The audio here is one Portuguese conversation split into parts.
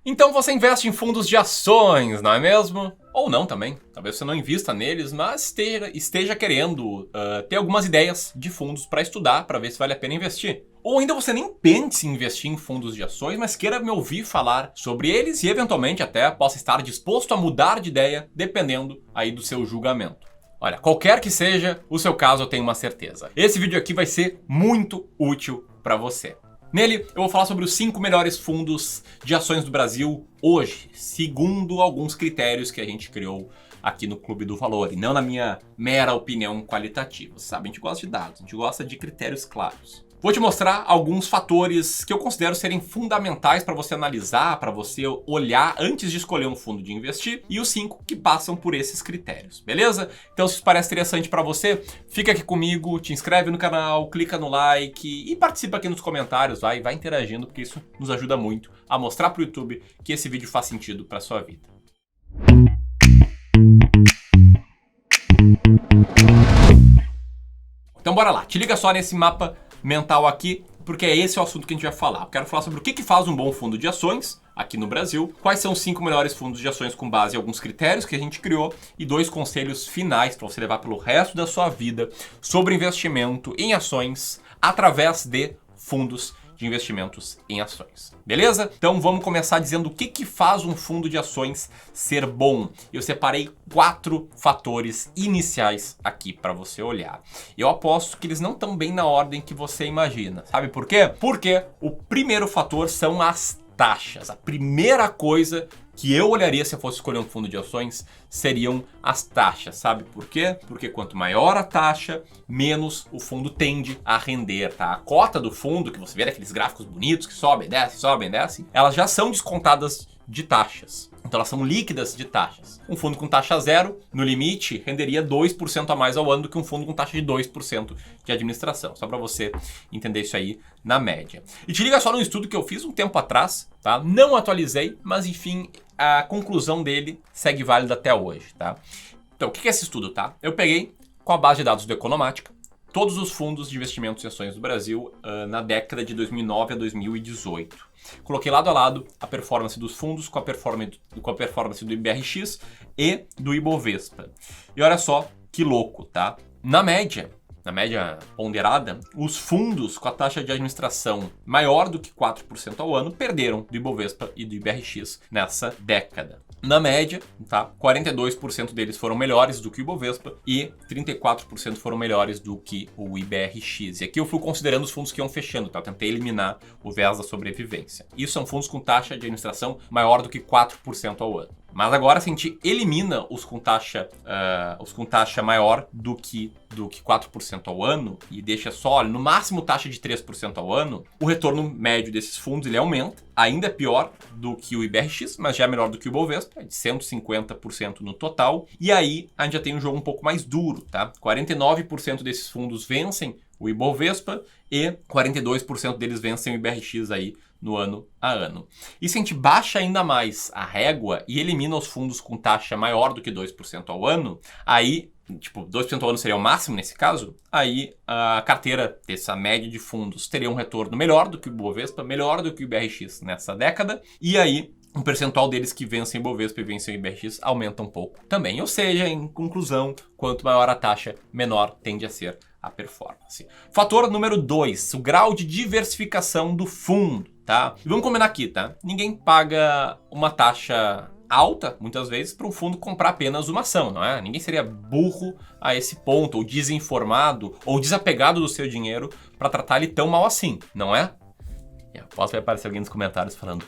Então você investe em fundos de ações, não é mesmo? Ou não também. Talvez você não invista neles, mas esteja querendo ter algumas ideias de fundos para estudar, para ver se vale a pena investir. Ou ainda você nem pense em investir em fundos de ações, mas queira me ouvir falar sobre eles e eventualmente até possa estar disposto a mudar de ideia, dependendo aí do seu julgamento. Olha, qualquer que seja o seu caso, eu tenho uma certeza. Esse vídeo aqui vai ser muito útil para você. Nele, eu vou falar sobre os 5 melhores fundos de ações do Brasil hoje, segundo alguns critérios que a gente criou aqui no Clube do Valor, e não na minha mera opinião qualitativa. Você sabe, a gente gosta de dados, a gente gosta de critérios claros. Vou te mostrar alguns fatores que eu considero serem fundamentais para você analisar, para você olhar antes de escolher um fundo de investir, e os 5 que passam por esses critérios, beleza? Então, se isso parece interessante para você, fica aqui comigo, te inscreve no canal, clica no like e participa aqui nos comentários, vai interagindo, porque isso nos ajuda muito a mostrar para o YouTube que esse vídeo faz sentido para sua vida. Então bora lá, te liga só nesse mapa mental aqui, porque é esse o assunto que a gente vai falar. Eu quero falar sobre o que faz um bom fundo de ações aqui no Brasil, quais são os 5 melhores fundos de ações com base em alguns critérios que a gente criou e 2 conselhos finais para você levar pelo resto da sua vida sobre investimento em ações através de fundos de investimentos em ações. Beleza? Então vamos começar dizendo o que faz um fundo de ações ser bom. Eu separei 4 fatores iniciais aqui para você olhar. Eu aposto que eles não estão bem na ordem que você imagina. Sabe por quê? Porque o primeiro fator são as taxas. A primeira coisa que eu olharia se eu fosse escolher um fundo de ações seriam as taxas, sabe por quê? Porque quanto maior a taxa, menos o fundo tende a render, tá? A cota do fundo, que você vê aqueles gráficos bonitos que sobem, descem, elas já são descontadas de taxas. Então elas são líquidas de taxas. Um fundo com taxa zero, no limite, renderia 2% a mais ao ano do que um fundo com taxa de 2% de administração. Só para você entender isso aí na média. E te liga só no estudo que eu fiz um tempo atrás, tá? Não atualizei, mas enfim, a conclusão dele segue válida até hoje, tá? Então, o que é esse estudo, tá? Eu peguei com a base de dados do Economática todos os fundos de investimentos em ações do Brasil na década de 2009 a 2018. Coloquei lado a lado a performance dos fundos com a performance do IBRX e do Ibovespa. E olha só que louco, tá? Na média ponderada, os fundos com a taxa de administração maior do que 4% ao ano perderam do Ibovespa e do IBRX nessa década. Na média, tá? 42% deles foram melhores do que o Ibovespa e 34% foram melhores do que o IBRX. E aqui eu fui considerando os fundos que iam fechando, tá? Eu tentei eliminar o viés da sobrevivência. Isso são fundos com taxa de administração maior do que 4% ao ano. Mas agora, se a gente elimina os com taxa maior do que 4% ao ano e deixa só, no máximo, taxa de 3% ao ano, o retorno médio desses fundos ele aumenta. Ainda é pior do que o IBRX, mas já é melhor do que o Ibovespa, de 150% no total. E aí, a gente já tem um jogo um pouco mais duro, tá? 49% desses fundos vencem o Ibovespa e 42% deles vencem o IBRX aí no ano a ano. E se a gente baixa ainda mais a régua e elimina os fundos com taxa maior do que 2% ao ano, aí, 2% ao ano seria o máximo nesse caso, aí a carteira dessa média de fundos teria um retorno melhor do que o Ibovespa, melhor do que o IBRX nessa década, e aí um percentual deles que vencem o Ibovespa e vencem o IBRX aumenta um pouco também. Ou seja, em conclusão, quanto maior a taxa, menor tende a ser a performance. Fator número 2, o grau de diversificação do fundo, tá? E vamos combinar aqui, tá? Ninguém paga uma taxa alta, muitas vezes, para um fundo comprar apenas uma ação, não é? Ninguém seria burro a esse ponto, ou desinformado, ou desapegado do seu dinheiro para tratar ele tão mal assim, não é? E após vai aparecer alguém nos comentários falando: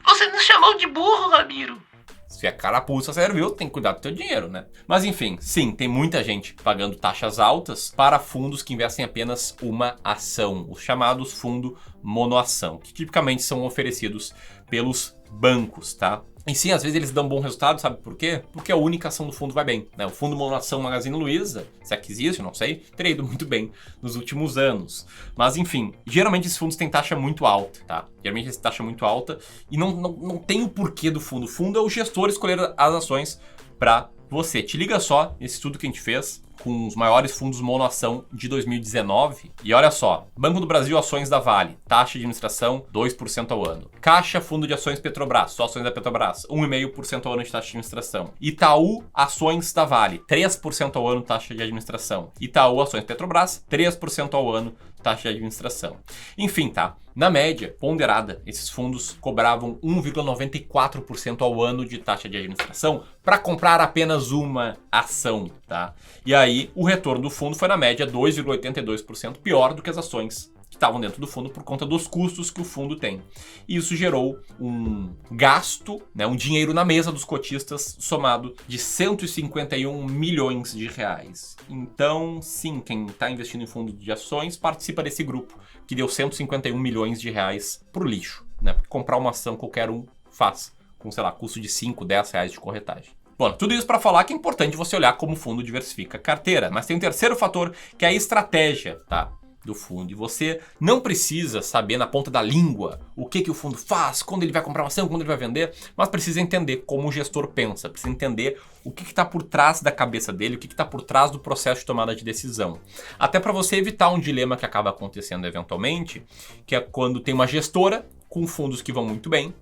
você nos chamou de burro, Ramiro. Se a carapuça serviu, tem que cuidar do teu dinheiro, né? Mas enfim, sim, tem muita gente pagando taxas altas para fundos que investem apenas uma ação, os chamados fundo monoação, que tipicamente são oferecidos pelos bancos, tá? E sim, às vezes eles dão bom resultado, sabe por quê? Porque a única ação do fundo vai bem, né? O fundo monoação Magazine Luiza, se é que existe, eu não sei, teria ido muito bem nos últimos anos. Mas enfim, geralmente esses fundos têm taxa muito alta, tá? Geralmente essa taxa muito alta e não tem o porquê do fundo. O fundo é o gestor escolher as ações para Você te liga só nesse estudo que a gente fez com os maiores fundos monoação de 2019. E olha só, Banco do Brasil, ações da Vale, taxa de administração 2% ao ano. Caixa, fundo de ações Petrobras, só ações da Petrobras, 1,5% ao ano de taxa de administração. Itaú, ações da Vale, 3% ao ano taxa de administração. Itaú, ações Petrobras, 3% ao ano taxa de administração. Enfim, tá? Na média, ponderada, esses fundos cobravam 1,94% ao ano de taxa de administração para comprar apenas uma ação, tá? E aí, o retorno do fundo foi na média 2,82% pior do que as ações que estavam dentro do fundo por conta dos custos que o fundo tem. E isso gerou um gasto, né, um dinheiro na mesa dos cotistas somado de 151 milhões de reais. Então, sim, quem está investindo em fundo de ações participa desse grupo que deu 151 milhões de reais pro lixo, né? Porque comprar uma ação qualquer um faz com, sei lá, custo de 5, 10 reais de corretagem. Bom, tudo isso para falar que é importante você olhar como o fundo diversifica a carteira, mas tem um terceiro fator que é a estratégia, tá? Do fundo. E você não precisa saber na ponta da língua o que o fundo faz, quando ele vai comprar uma ação, quando ele vai vender, mas precisa entender como o gestor pensa, precisa entender o que está por trás da cabeça dele, o que está por trás do processo de tomada de decisão. Até para você evitar um dilema que acaba acontecendo eventualmente, que é quando tem uma gestora com fundos que vão muito bem,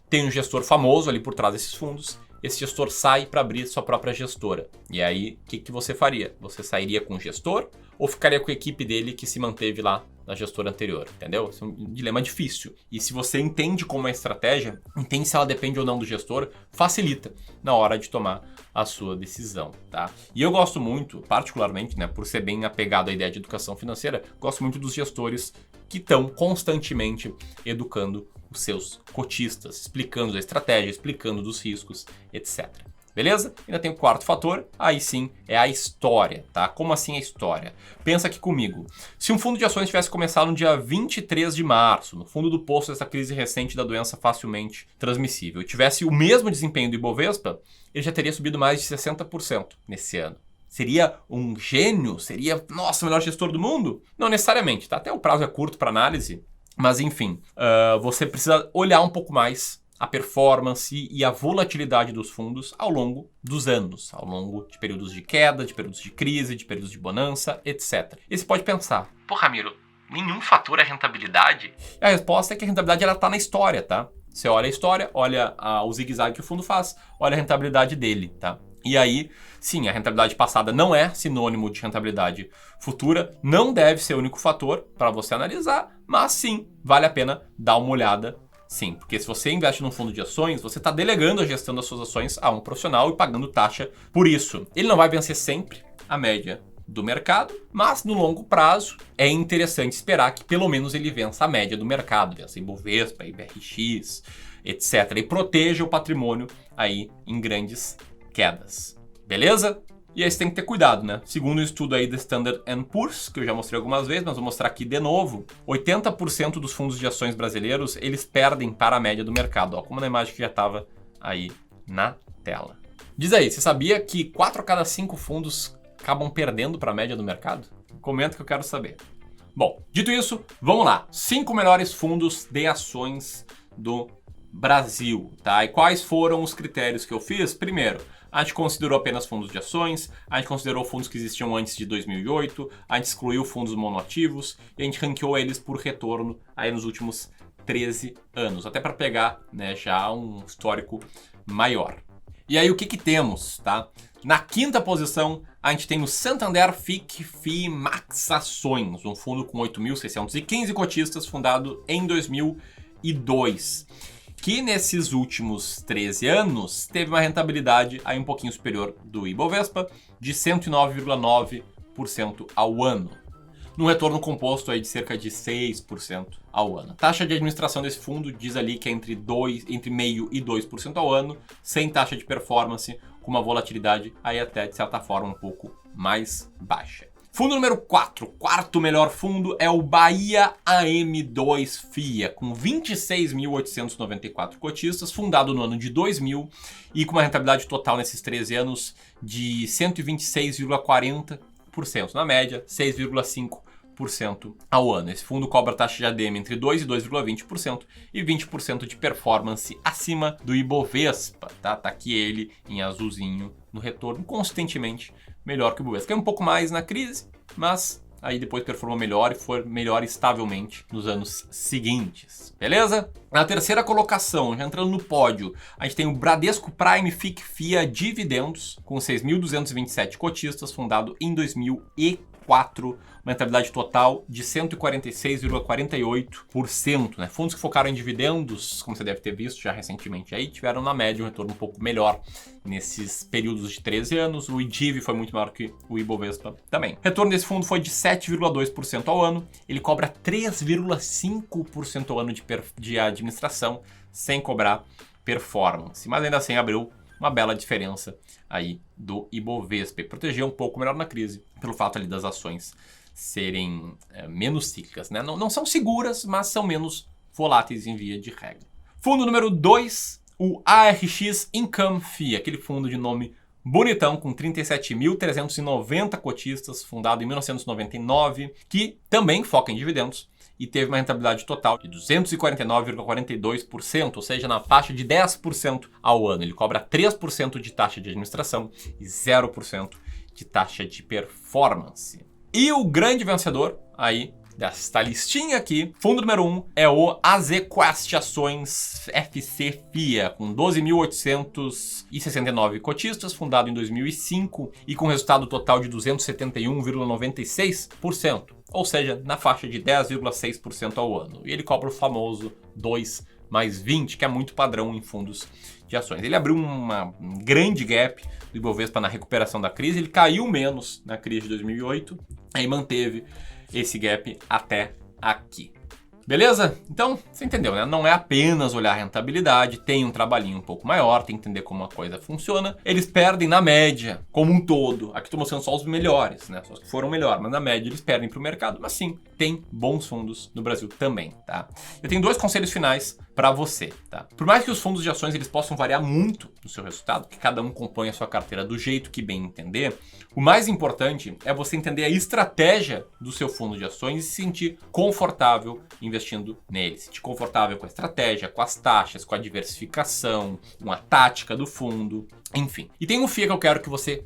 tem um gestor famoso ali por trás desses fundos, esse gestor sai para abrir sua própria gestora. E aí, o que você faria? Você sairia com o gestor ou ficaria com a equipe dele que se manteve lá na gestora anterior? Entendeu? Esse é um dilema difícil. E se você entende como é a estratégia, entende se ela depende ou não do gestor, facilita na hora de tomar a sua decisão, tá? E eu gosto muito, particularmente, né, por ser bem apegado à ideia de educação financeira, gosto muito dos gestores que estão constantemente educando os seus cotistas, explicando a estratégia, explicando dos riscos, etc. Beleza? Ainda tem o quarto fator, aí sim é a história, tá? Como assim a história? Pensa aqui comigo. Se um fundo de ações tivesse começado no dia 23 de março, no fundo do poço dessa crise recente da doença facilmente transmissível, e tivesse o mesmo desempenho do Ibovespa, ele já teria subido mais de 60% nesse ano. Seria um gênio? Seria, nossa, o melhor gestor do mundo? Não necessariamente, tá? Até o prazo é curto para análise, mas enfim, você precisa olhar um pouco mais a performance e a volatilidade dos fundos ao longo dos anos, ao longo de períodos de queda, de períodos de crise, de períodos de bonança, etc. E você pode pensar, Pô, Ramiro, nenhum fator é rentabilidade? a resposta é que a rentabilidade ela está na história, tá? Você olha a história, olha o zigue-zague que o fundo faz, olha a rentabilidade dele, tá? E aí, sim, a rentabilidade passada não é sinônimo de rentabilidade futura, não deve ser o único fator para você analisar, mas sim, vale a pena dar uma olhada, sim. Porque se você investe num fundo de ações, você está delegando a gestão das suas ações a um profissional e pagando taxa por isso. Ele não vai vencer sempre a média do mercado, mas no longo prazo é interessante esperar que pelo menos ele vença a média do mercado, vença Ibovespa, IBRX, etc. E proteja o patrimônio aí em grandes quedas, beleza? E aí você tem que ter cuidado, né? Segundo o estudo aí da Standard & Poor's, que eu já mostrei algumas vezes, mas vou mostrar aqui de novo, 80% dos fundos de ações brasileiros, eles perdem para a média do mercado, ó, como na imagem que já estava aí na tela. Diz aí, você sabia que 4 a cada 5 fundos acabam perdendo para a média do mercado? Comenta que eu quero saber. Bom, dito isso, vamos lá. 5 melhores fundos de ações do Brasil, tá? E quais foram os critérios que eu fiz? Primeiro, a gente considerou apenas fundos de ações, a gente considerou fundos que existiam antes de 2008, a gente excluiu fundos monoativos e a gente ranqueou eles por retorno aí nos últimos 13 anos, até para pegar, né, já um histórico maior. E aí o que temos, tá? Na quinta posição, a gente tem o Santander FIC Max Ações, um fundo com 8.615 cotistas, fundado em 2002. Que nesses últimos 13 anos teve uma rentabilidade aí um pouquinho superior do Ibovespa, de 109,9% ao ano. Num retorno composto aí de cerca de 6% ao ano. A taxa de administração desse fundo diz ali que é entre 0,5% e 2% ao ano, sem taxa de performance, com uma volatilidade aí até de certa forma um pouco mais baixa. Fundo número 4, quarto melhor fundo, é o Bahia AM2 FIA, com 26.894 cotistas, fundado no ano de 2000 e com uma rentabilidade total nesses 13 anos de 126,40%, na média 6,5% ao ano. Esse fundo cobra taxa de ADM entre 2% e 2,20% e 20% de performance acima do Ibovespa, tá? Tá aqui ele em azulzinho no retorno consistentemente melhor que o Ibovespa. Caiu um pouco mais na crise, mas aí depois performou melhor e foi melhor estavelmente nos anos seguintes, beleza? Na terceira colocação, já entrando no pódio, a gente tem o Bradesco Prime FIC FIA Dividendos, com 6.227 cotistas, fundado em 2004, uma rentabilidade total de 146,48%. Né? Fundos que focaram em dividendos, como você deve ter visto já recentemente, aí tiveram na média um retorno um pouco melhor nesses períodos de 13 anos. O IDIV foi muito maior que o Ibovespa também. O retorno desse fundo foi de 7,2% ao ano. Ele cobra 3,5% ao ano de administração, sem cobrar performance. Mas ainda assim abriu uma bela diferença aí do Ibovespa. E protegeu um pouco melhor na crise, pelo fato ali das ações serem menos cíclicas, né? Não são seguras, mas são menos voláteis em via de regra. Fundo número 2, o ARX Income FIA, aquele fundo de nome bonitão, com 37.390 cotistas, fundado em 1999, que também foca em dividendos e teve uma rentabilidade total de 249,42%, ou seja, na faixa de 10% ao ano. Ele cobra 3% de taxa de administração e 0% de taxa de performance. E o grande vencedor aí desta listinha aqui, fundo número 1, é o AZQuest Ações FC FIA, com 12.869 cotistas, fundado em 2005 e com resultado total de 271,96%, ou seja, na faixa de 10,6% ao ano. E ele cobra o famoso 2 mais 20, que é muito padrão em fundos de ações. Ele abriu um grande gap do Ibovespa na recuperação da crise, ele caiu menos na crise de 2008, aí manteve esse gap até aqui. Beleza? Então, você entendeu, né? Não é apenas olhar a rentabilidade, tem um trabalhinho um pouco maior, tem que entender como a coisa funciona. Eles perdem na média, como um todo. Aqui estou mostrando só os melhores, né? Só os que foram melhor, mas na média eles perdem para o mercado. Mas sim, tem bons fundos no Brasil também, tá? Eu tenho 2 conselhos finais para você, tá? Por mais que os fundos de ações eles possam variar muito no seu resultado, que cada um compõe a sua carteira do jeito que bem entender, o mais importante é você entender a estratégia do seu fundo de ações e se sentir confortável investindo nele. Se sentir confortável com a estratégia, com as taxas, com a diversificação, com a tática do fundo, enfim. E tem um FIA que eu quero que você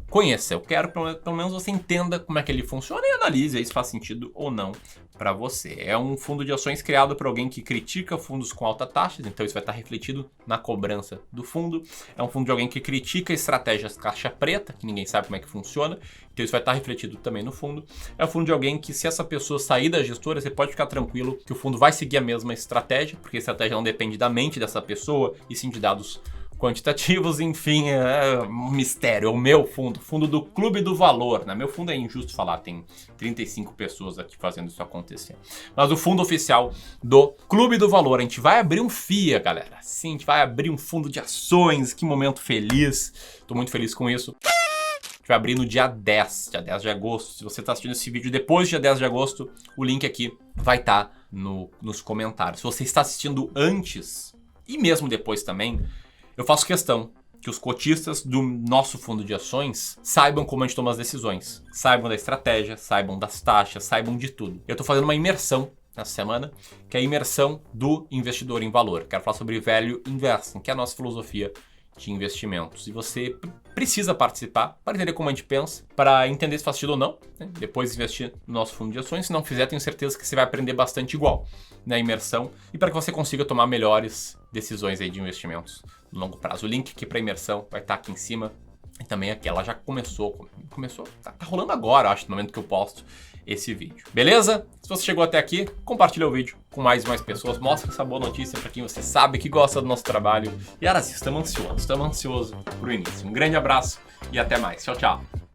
conheça. Eu quero pelo menos você entenda como é que ele funciona e analise aí se faz sentido ou não para você. É um fundo de ações criado por alguém que critica fundos com alta taxa, então isso vai estar refletido na cobrança do fundo. É um fundo de alguém que critica estratégias caixa preta, que ninguém sabe como é que funciona, então isso vai estar refletido também no fundo. É um fundo de alguém que, se essa pessoa sair da gestora, você pode ficar tranquilo que o fundo vai seguir a mesma estratégia, porque a estratégia não depende da mente dessa pessoa, e sim de dados quantitativos, enfim, é um mistério. É o meu fundo do Clube do Valor, né? Meu fundo é injusto falar, tem 35 pessoas aqui fazendo isso acontecer. Mas o fundo oficial do Clube do Valor, a gente vai abrir um FIA, galera. Sim, a gente vai abrir um fundo de ações, que momento feliz. Tô muito feliz com isso. A gente vai abrir no dia 10 de agosto. Se você está assistindo esse vídeo depois do dia 10 de agosto, o link aqui vai estar nos comentários. Se você está assistindo antes e mesmo depois também, eu faço questão que os cotistas do nosso fundo de ações saibam como a gente toma as decisões, saibam da estratégia, saibam das taxas, saibam de tudo. Eu estou fazendo uma imersão nessa semana, que é a imersão do investidor em valor. Quero falar sobre Value Investing, que é a nossa filosofia de investimentos. E você precisa participar para entender como a gente pensa, para entender se faz sentido ou não, né? Depois investir no nosso fundo de ações. Se não fizer, tenho certeza que você vai aprender bastante igual na imersão e para que você consiga tomar melhores decisões aí de investimentos no longo prazo. O link aqui para a imersão vai estar aqui em cima. E também aqui, ela já começou, tá rolando agora, acho, no momento que eu posto esse vídeo. Beleza? Se você chegou até aqui, compartilha o vídeo com mais e mais pessoas, mostra essa boa notícia para quem você sabe que gosta do nosso trabalho. E era assim, estamos ansiosos pro início. Um grande abraço e até mais. Tchau, tchau.